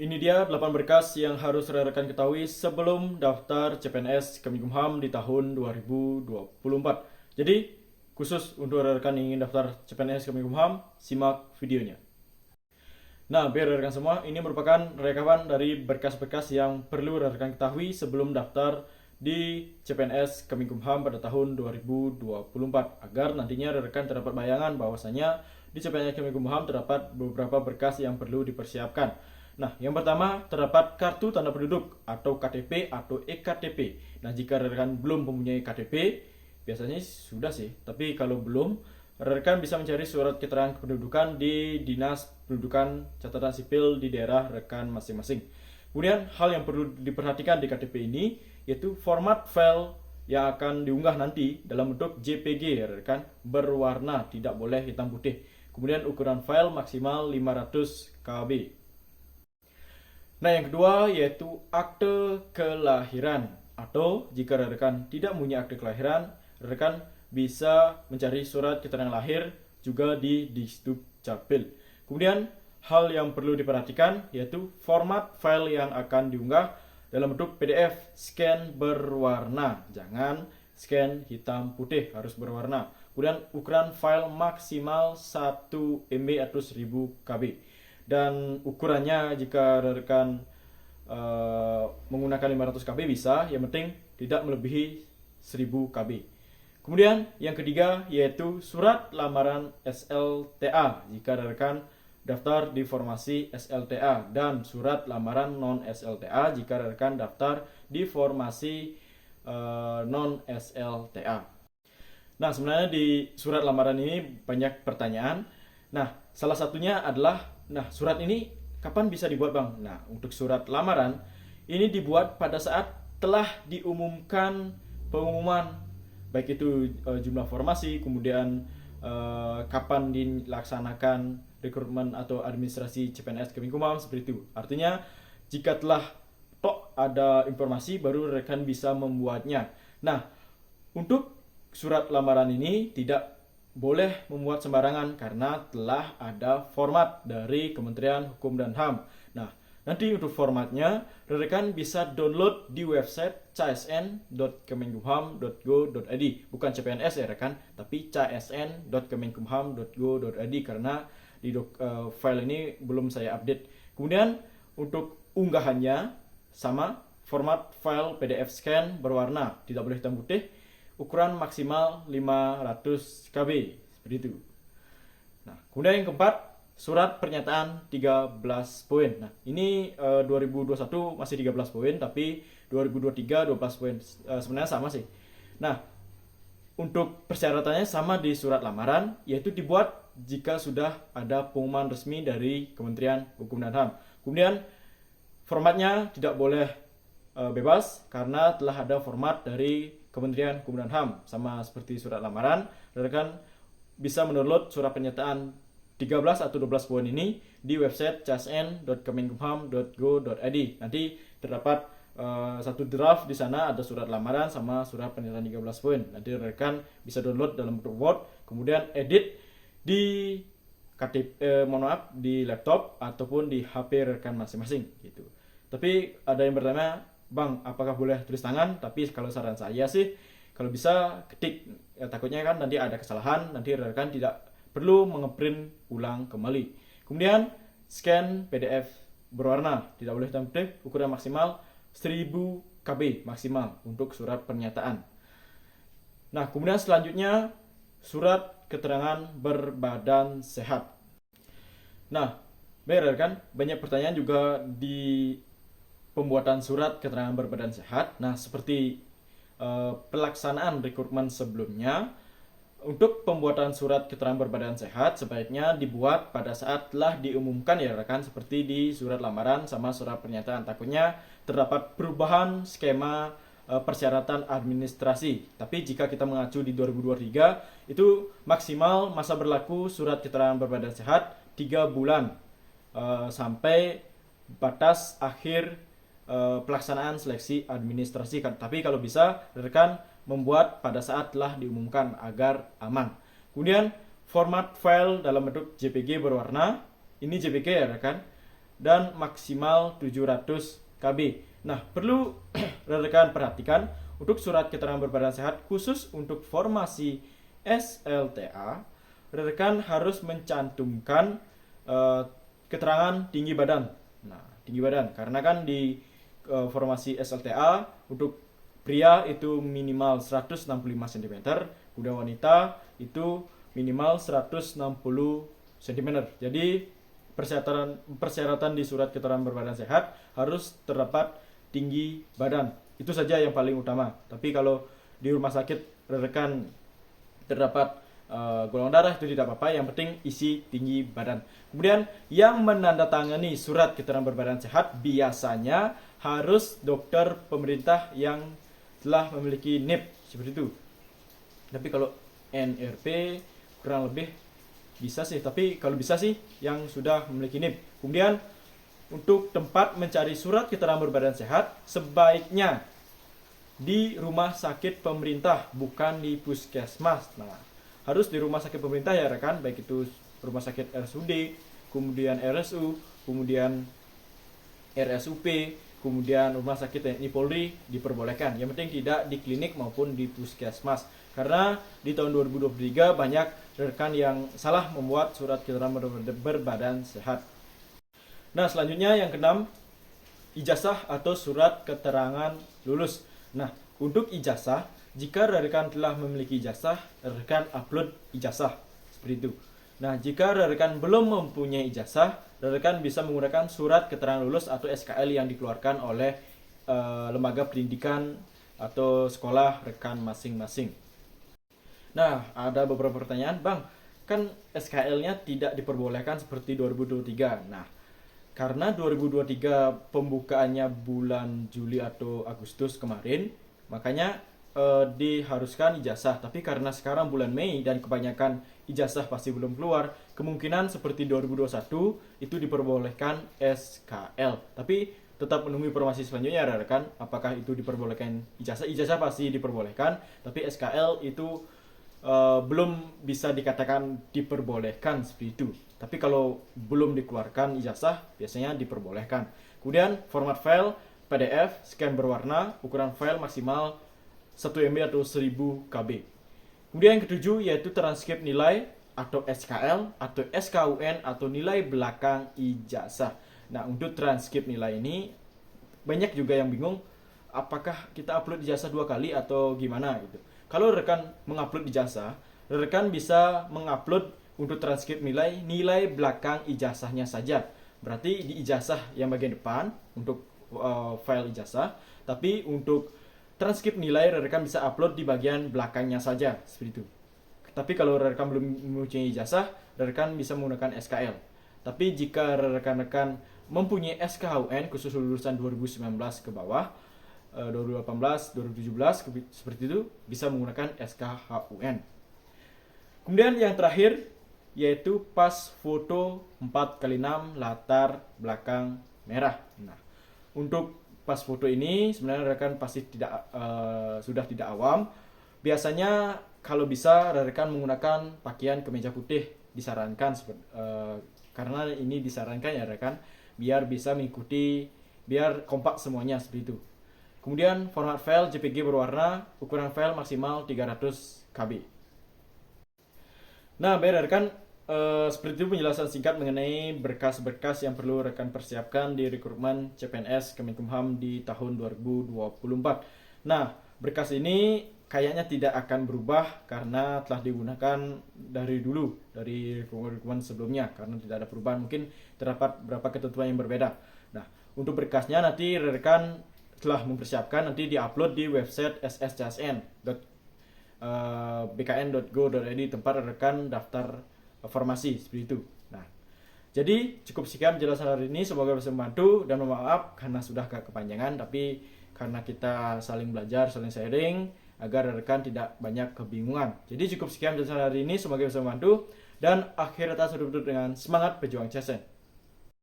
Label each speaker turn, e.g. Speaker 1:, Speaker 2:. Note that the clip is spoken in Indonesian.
Speaker 1: Ini dia 8 berkas yang harus rekan ketahui sebelum daftar CPNS Kemenkumham di tahun 2024. Jadi, khusus untuk rekan yang ingin daftar CPNS Kemenkumham, simak videonya. Nah, biar rekan semua, ini merupakan rekapan dari berkas-berkas yang perlu rekan ketahui sebelum daftar di CPNS Kemenkumham pada tahun 2024 agar nantinya rekan terdapat bayangan bahwasanya di CPNS Kemenkumham terdapat beberapa berkas yang perlu dipersiapkan. Nah, yang pertama terdapat kartu tanda penduduk atau KTP atau EKTP. Nah, jika rekan belum mempunyai KTP, biasanya sudah sih, tapi kalau belum, rekan bisa mencari surat keterangan kependudukan di Dinas Pendudukan Catatan Sipil di daerah rekan masing-masing. Kemudian hal yang perlu diperhatikan di KTP ini yaitu format file yang akan diunggah nanti dalam bentuk JPG rekan, berwarna, tidak boleh hitam putih. Kemudian ukuran file maksimal 500 KB. Nah, yang kedua yaitu akte kelahiran, atau jika rekan tidak punya akte kelahiran, rekan bisa mencari surat keterangan lahir juga di Disdukcapil. Kemudian hal yang perlu diperhatikan yaitu format file yang akan diunggah dalam bentuk PDF scan berwarna, jangan scan hitam putih, harus berwarna. Kemudian ukuran file maksimal 1 MB atau 1000 KB. Dan ukurannya jika rekan menggunakan 500 KB bisa, yang penting tidak melebihi 1000 KB. Kemudian yang ketiga yaitu surat lamaran SLTA jika rekan daftar di formasi SLTA, dan surat lamaran non SLTA jika rekan daftar di formasi non SLTA. Nah, sebenarnya di surat lamaran ini banyak pertanyaan. Nah, salah satunya adalah, nah, surat ini kapan bisa dibuat, Bang? Nah, untuk surat lamaran ini dibuat pada saat telah diumumkan pengumuman, baik itu jumlah formasi, kemudian kapan dilaksanakan rekrutmen atau administrasi CPNS Kemenkumham, seperti itu. Artinya, jika telah ada informasi, baru rekan bisa membuatnya. Nah, untuk surat lamaran ini tidak boleh membuat sembarangan karena telah ada format dari Kementerian Hukum dan HAM. Nah, nanti untuk formatnya, rekan bisa download di website csn.kemenkumham.go.id. Bukan CPNS ya rekan, tapi csn.kemenkumham.go.id karena di file ini belum saya update. Kemudian untuk unggahannya sama, format file PDF scan berwarna, tidak boleh hitam putih, ukuran maksimal 500 KB, seperti itu. Nah, kemudian yang keempat, surat pernyataan 13 poin. Nah, ini 2021 masih 13 poin, tapi 2023 12 poin. Sebenarnya sama sih. Nah, untuk persyaratannya sama di surat lamaran, yaitu dibuat jika sudah ada pengumuman resmi dari Kementerian Hukum dan HAM. Kemudian formatnya tidak boleh bebas karena telah ada format dari Kementerian Hukum dan HAM. Sama seperti surat lamaran, rekan bisa mendownload surat pernyataan 13 atau 12 poin ini di website csn.kemenkumham.go.id. Nanti terdapat satu draft di sana, ada surat lamaran sama surat pernyataan 13 poin. Nanti rekan bisa download dalam bentuk Word, kemudian edit di di laptop ataupun di HP rekan masing-masing gitu. Tapi ada yang bertanya, Bang, apakah boleh tulis tangan? Tapi kalau saran saya sih, kalau bisa ketik. Ya, takutnya kan nanti ada kesalahan, nanti rekan tidak perlu mengeprint ulang kembali. Kemudian scan PDF berwarna, tidak boleh hitam putih, ukuran maksimal 1000 KB maksimal untuk surat pernyataan. Nah, kemudian selanjutnya surat keterangan berbadan sehat. Nah, benar kan? Banyak pertanyaan juga di pembuatan surat keterangan berbadan sehat. Nah, seperti pelaksanaan rekrutmen sebelumnya, untuk pembuatan surat keterangan berbadan sehat sebaiknya dibuat pada saat telah diumumkan ya rekan, seperti di surat lamaran sama surat pernyataan. Takutnya terdapat perubahan skema persyaratan administrasi. Tapi jika kita mengacu di 2023, itu maksimal masa berlaku surat keterangan berbadan sehat 3 bulan sampai batas akhir pelaksanaan seleksi administrasi. Tapi kalau bisa rekan membuat pada saat telah diumumkan agar aman. Kemudian format file dalam bentuk JPG berwarna, ini JPG ya rekan. dan maksimal 700 KB. Nah, perlu rekan perhatikan untuk surat keterangan berbadan sehat khusus untuk formasi SLTA, rekan harus mencantumkan keterangan tinggi badan. Nah, tinggi badan karena kan di formasi SLTA untuk pria itu minimal 165 cm, kemudian wanita itu minimal 160 cm. Jadi persyaratan di surat keterangan berbadan sehat harus terdapat tinggi badan. Itu saja yang paling utama. Tapi kalau di rumah sakit rekan terdapat golongan darah itu tidak apa-apa, yang penting isi tinggi badan. Kemudian yang menandatangani surat keterangan berbadan sehat biasanya harus dokter pemerintah yang telah memiliki NIP, seperti itu. Tapi kalau NRP kurang lebih bisa sih, tapi kalau bisa sih yang sudah memiliki NIP. Kemudian untuk tempat mencari surat keterangan berbadan sehat sebaiknya di rumah sakit pemerintah, bukan di puskesmas. Nah, harus di rumah sakit pemerintah ya rekan, baik itu rumah sakit RSUD, kemudian RSU, kemudian RSUP, kemudian rumah sakit TNI Polri diperbolehkan. Yang penting tidak di klinik maupun di puskesmas. Karena di tahun 2023 banyak rekan yang salah membuat surat keterangan berbadan sehat. Nah, selanjutnya yang keenam, ijazah atau surat keterangan lulus. Nah, untuk ijazah, jika rekan telah memiliki ijazah, rekan upload ijazah, seperti itu. Nah, jika rekan belum mempunyai ijazah, rekan bisa menggunakan surat keterangan lulus atau SKL yang dikeluarkan oleh lembaga pendidikan atau sekolah rekan masing-masing. Nah, ada beberapa pertanyaan, Bang, kan SKL-nya tidak diperbolehkan seperti 2023. Nah, karena 2023 pembukaannya bulan Juli atau Agustus kemarin, makanya diharuskan ijazah. Tapi karena sekarang bulan Mei dan kebanyakan ijazah pasti belum keluar, kemungkinan seperti 2021 itu diperbolehkan SKL. Tapi tetap menunggu informasi selanjutnya rekan, apakah itu diperbolehkan ijazah. Ijazah pasti diperbolehkan, tapi SKL itu belum bisa dikatakan diperbolehkan seperti itu. Tapi kalau belum dikeluarkan ijazah biasanya diperbolehkan. Kemudian format file PDF scan berwarna, ukuran file maksimal 1 MB atau 1000 KB. Kemudian yang ketujuh yaitu transkrip nilai atau SKL atau SKUN atau nilai belakang ijazah. Nah, untuk transkrip nilai ini banyak juga yang bingung apakah kita upload ijazah 2 kali atau gimana gitu. Kalau rekan mengupload ijazah, rekan bisa mengupload untuk transkrip nilai belakang ijazahnya saja. Berarti di ijazah yang bagian depan untuk file ijazah, tapi untuk transkrip nilai rekan bisa upload di bagian belakangnya saja, seperti itu. Tapi kalau rekan belum mempunyai ijazah, rekan bisa menggunakan SKL. Tapi jika rekan-rekan mempunyai SKUN khusus lulusan 2019 ke bawah, 2018, 2017 seperti itu, bisa menggunakan SKHUN. Kemudian yang terakhir yaitu pas foto 4x6 latar belakang merah. Nah, untuk pas foto ini sebenarnya rekan pasti sudah tidak awam. Biasanya kalau bisa rekan menggunakan pakaian kemeja putih disarankan, karena ini disarankan ya rekan, biar bisa mengikuti, biar kompak semuanya seperti itu. Kemudian format file JPG berwarna, ukuran file maksimal 300 KB. Nah, baik rekan, seperti itu penjelasan singkat mengenai berkas-berkas yang perlu rekan persiapkan di rekrutmen CPNS Kemenkumham di tahun 2024. Nah, berkas ini kayaknya tidak akan berubah karena telah digunakan dari dulu, dari rekrutmen sebelumnya, karena tidak ada perubahan. Mungkin terdapat beberapa ketentuan yang berbeda. Nah, untuk berkasnya nanti rekan telah mempersiapkan, nanti diupload di website sscsn.bkn.go.id tempat rekan daftar formasi seperti itu. Nah, jadi cukup sekian penjelasan hari ini, semoga bisa membantu dan mohon maaf karena sudah kepanjangan, tapi karena kita saling belajar, saling sharing agar rekan tidak banyak kebingungan. Jadi cukup sekian penjelasan hari ini, semoga bisa membantu dan akhir kata saya tutup dengan semangat berjuang CSN.